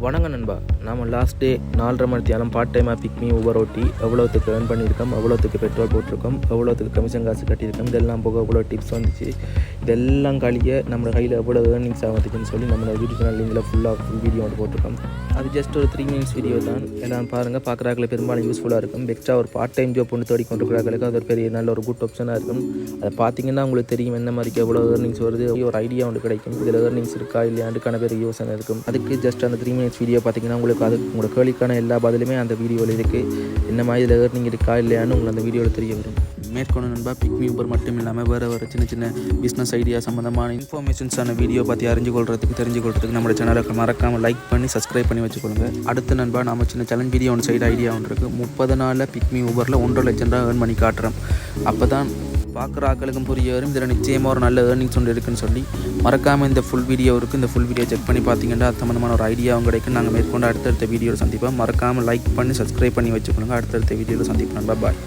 வணக்கம் நண்பா. நாம் லாஸ்ட் டே 4:30 மணித்தியாலம் பார்ட் டைமாக பிக்மி ஊபர் ஓட்டி எவ்வளோத்துக்கு ஏர்ன் பண்ணியிருக்கோம், எவ்வளோத்துக்கு பெட்ரோல் போட்டிருக்கோம், எவ்வளோத்துக்கு கமிஷன் காசு கட்டியிருக்கோம், இதெல்லாம் போக எவ்வளோ டிப்ஸ் வந்துச்சு, இதெல்லாம் கழிய நம்ம கையில் எவ்வளோ ஏர்னிங்ஸ் ஆகுதுன்னு சொல்லி நம்மளோட யூடியூப் சேனல் லிங்கில் ஃபுல் வீடியோ வந்து போட்டிருக்கோம். அது ஜஸ்ட் ஒரு 3 minutes வீடியோ தான். எல்லாம் பாருங்கள், பார்க்குறாக்களை பெரும்பாலும் யூஸ்ஃபுல்லாக இருக்கும். எக்ஸ்ட்ரா ஒரு பார்ட் டைம் ஜாப் ஒன்று தேடி கொண்டிருக்கிறாங்களுக்கு அது ஒரு பெரிய நல்ல ஒரு குட் ஆப்ஷனாக இருக்கும். அதை பார்த்தீங்கன்னா உங்களுக்கு தெரியும் என்ன மாதிரிக்கு எவ்வளோ ஏர்னிங்ஸ் வருது, ஒரு ஐடியா ஒன்று கிடைக்கும். இதில் ஏர்னிங்ஸ் இருக்கா இல்லையாண்டுக்கான பேர் யோசனை இருக்கும். அதுக்கு ஜஸ்ட் அந்த 3 minutes வீடியோ பார்த்தீங்கன்னா உங்களுக்கு அது உங்களோட கேள்விக்கான எல்லா பதிலுமே அந்த வீடியோவில் இருக்குது. என்ன மாதிரி இதில் ஏர்னிங் இருக்கா இல்லையான்னு உங்களுக்கு அந்த வீடியோவில் தெரிய வரும். மேற்கொண்டு நண்பா, பிக்மி ஊபர் மட்டும் இல்லாமல் வேறு சின்ன சின்ன பிஸ்னஸ் ஐடியா சம்மந்தமான இன்ஃபர்மேஷன்ஸான வீடியோ பற்றி தெரிஞ்சுக்கொள்றதுக்கு நம்ம சேனலுக்கு மறக்காமல் லைக் பண்ணி சப்ஸ்கிரைப் பண்ணி வச்சுக்கொள்ளுங்க. அடுத்து நண்பா, நம்ம சின்ன சேலஞ்ச் வீடியோ ஒன்று சைடு ஐடியா ஒன்று இருக்குது. 30 நாளில் பிக்மி ஊபரில் 1.5 லட்சம் ரூபா ஏர்ன் பண்ணி காட்டுறோம். அப்போ தான் பார்க்குற ஆக்களுக்கும் புரிய வரும் இதில் நிச்சயமாக ஒரு நல்ல ஏர்னிங்ஸ் ஒன்று இருக்குன்னு சொல்லி மறக்காமல் இந்த ஃபுல் வீடியோ இருக்குது. இந்த ஃபுல் வீடியோ செக் பண்ணி பார்த்தீங்கன்னா அது சம்மந்தமான ஒரு ஐடியாவும் கிடைக்கும். நாங்கள் மேற்கொண்டு அடுத்தடுத்த வீடியோவில் சந்திப்போம். மறக்காமல் லைக் பண்ணி சப்ஸ்கிரைப் பண்ணி வச்சுக்கொள்ளுங்க. அடுத்தடுத்த வீடியோவில் சந்திப்போம். பாய்.